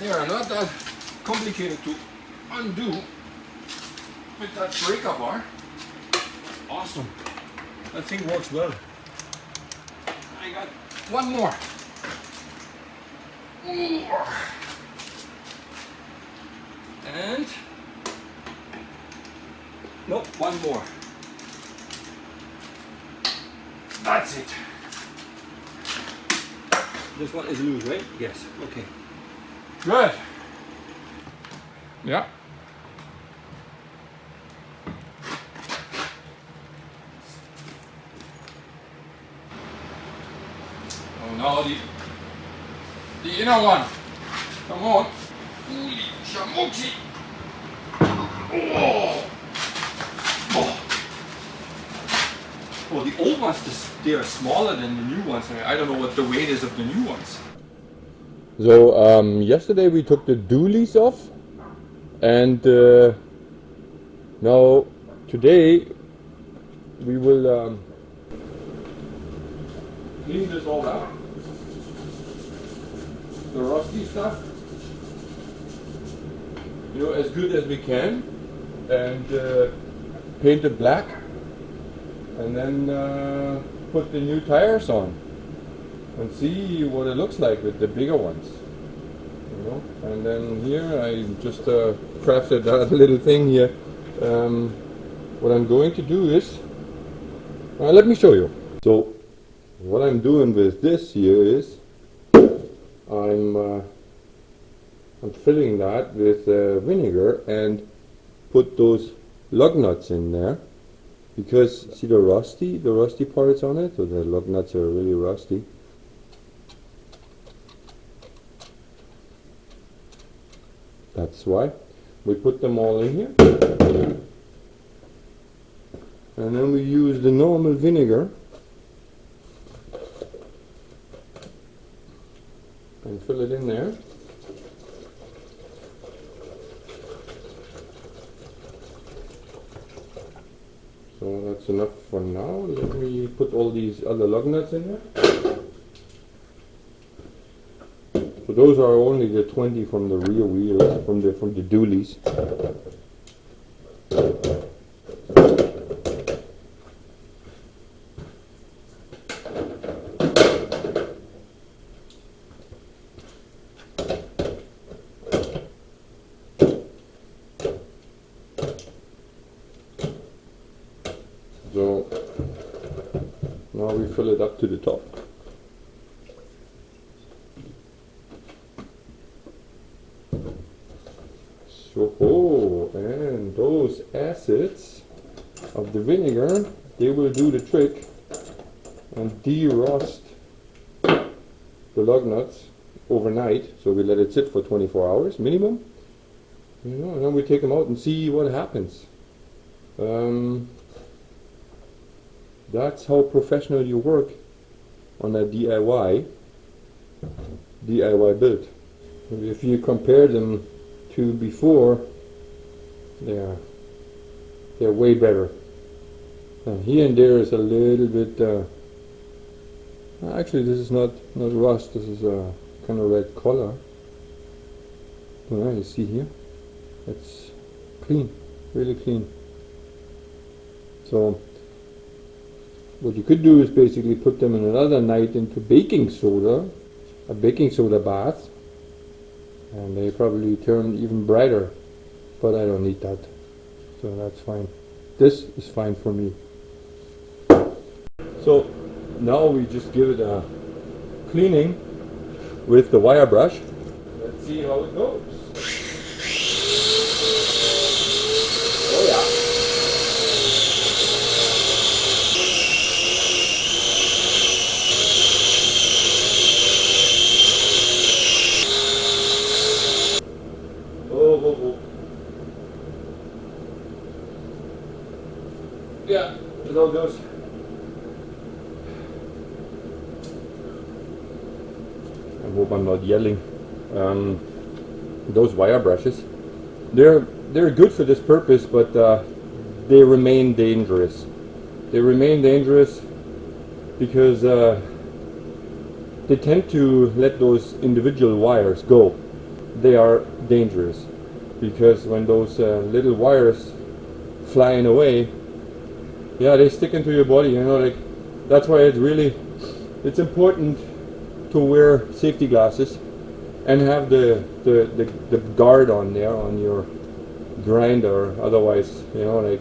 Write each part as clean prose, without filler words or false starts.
They are not that complicated to undo with that breaker bar. Awesome. That thing works well. I got one more. And nope, one more. That's it. This one is loose, right? Yes. Okay. Good. Yeah. Oh, now the inner one. Come on. Holy shamoxi. Oh. Oh. Oh, the old ones, they are smaller than the new ones. I don't know what the weight is of the new ones. So yesterday we took the dualies off, and now today we will Clean this all out. The rusty stuff, you know, as good as we can, and paint it black, and then put the new tires on and see what it looks like with the bigger ones, you know. And then here I just crafted that little thing here. What I'm going to do is, let me show you. So what I'm doing with this here is I'm filling that with vinegar and put those lug nuts in there, because see the rusty parts on it, so the lug nuts are really rusty. That's why we put them all in here, and then we use the normal vinegar and fill it in there. So that's enough for now. Let me put all these other lug nuts in there. So those are only the 20 from the rear wheels, from the dualies. So now we fill it up to the top. So, and those acids of the vinegar, they will do the trick and de-rust the lug nuts overnight. So we let it sit for 24 hours minimum, you know, and then we take them out and see what happens. That's how professional you work on a DIY build. If you compare them to before, they're way better. And here and there is a little bit. Actually, this is not rust. This is a kind of red color. Yeah, you see here, it's clean, really clean. So what you could do is basically put them in another night into baking soda, a baking soda bath, and they probably turn even brighter, but I don't need that, so that's fine. This is fine for me. So now we just give it a cleaning with the wire brush. Let's see how it goes. Oh yeah. Yeah, it all goes. I hope I'm not yelling. Those wire brushes, they're good for this purpose, but they remain dangerous. They remain dangerous because they tend to let those individual wires go. they are dangerous, because when those little wires flying away, yeah, they stick into your body, you know, like that's why it's important to wear safety glasses and have the guard on there on your grinder, otherwise, you know, like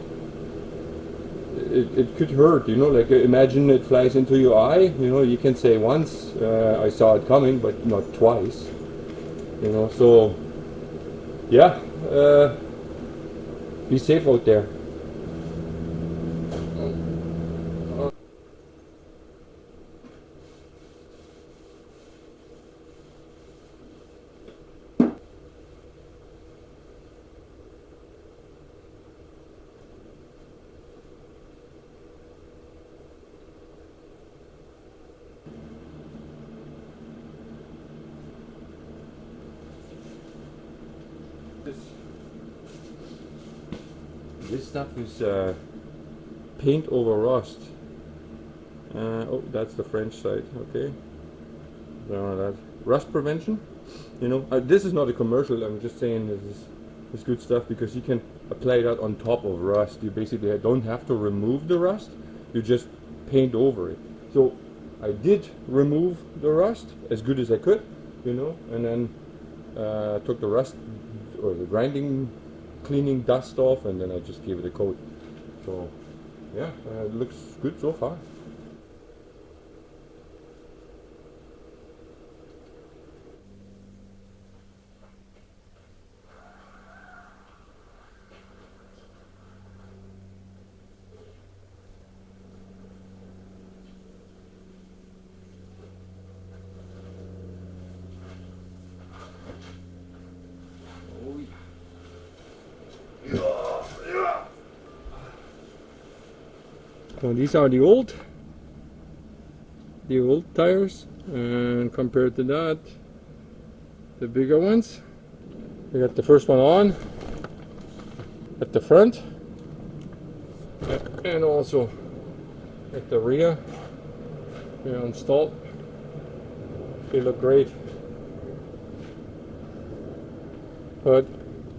it could hurt, you know, like imagine it flies into your eye, you know, you can say once I saw it coming, but not twice, you know, so yeah, be safe out there. This stuff is paint over rust. Oh, that's the French side. Okay, that rust prevention. You know, this is not a commercial. I'm just saying this is good stuff, because you can apply that on top of rust. You basically don't have to remove the rust. You just paint over it. So I did remove the rust as good as I could, you know, and then took the rust or the cleaning dust off, and then I just gave it a coat. So yeah, it looks good so far. So these are the old tires, and compared to that, the bigger ones. We got the first one on at the front, and also at the rear. They're installed. They look great, but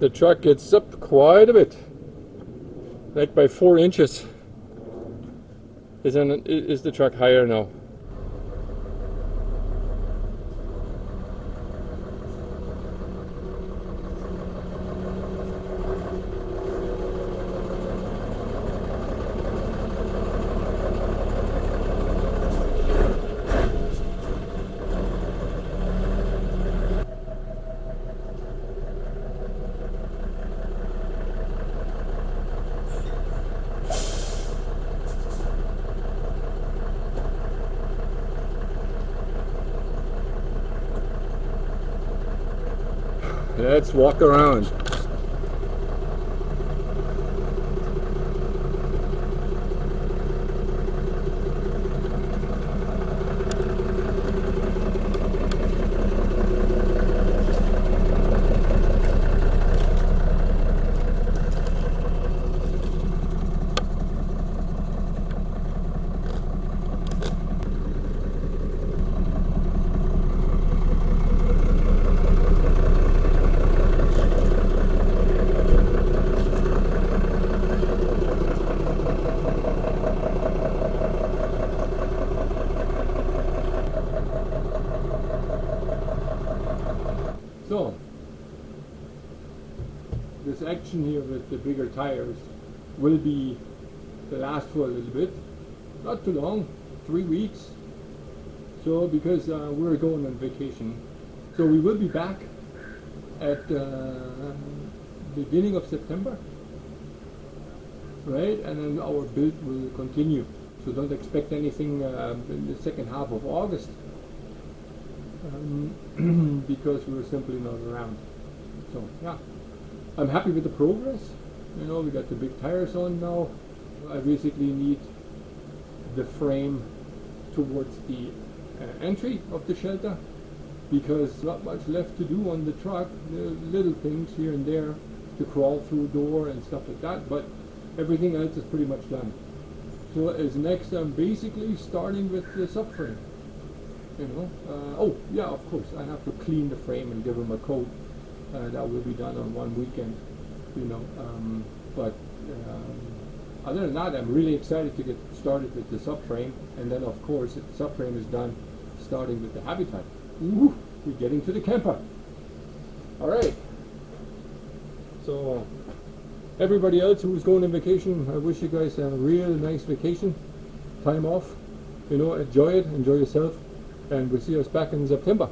the truck gets up quite a bit, like by 4 inches. Is the truck higher now? Let's walk around. So, this action here with the bigger tires will last for a little bit, not too long, 3 weeks. So, because we're going on vacation, so we will be back at beginning of September, right? And then our build will continue. So don't expect anything in the second half of August. Because we were simply not around. So yeah, I'm happy with the progress. You know, we got the big tires on now. I basically need the frame towards the entry of the shelter, because not much left to do on the truck. There are little things here and there to crawl through door and stuff like that, but everything else is pretty much done. So as next, I'm basically starting with the subframe. You know, oh yeah, of course I have to clean the frame and give them a coat, that will be done on one weekend, you know. But other than that, I'm really excited to get started with the subframe, and then of course, if the subframe is done, starting with the habitat. Ooh, we're getting to the camper. All right. So everybody else who's going on vacation, I wish you guys a real nice vacation, time off. You know, enjoy it, enjoy yourself, and we'll see us back in September.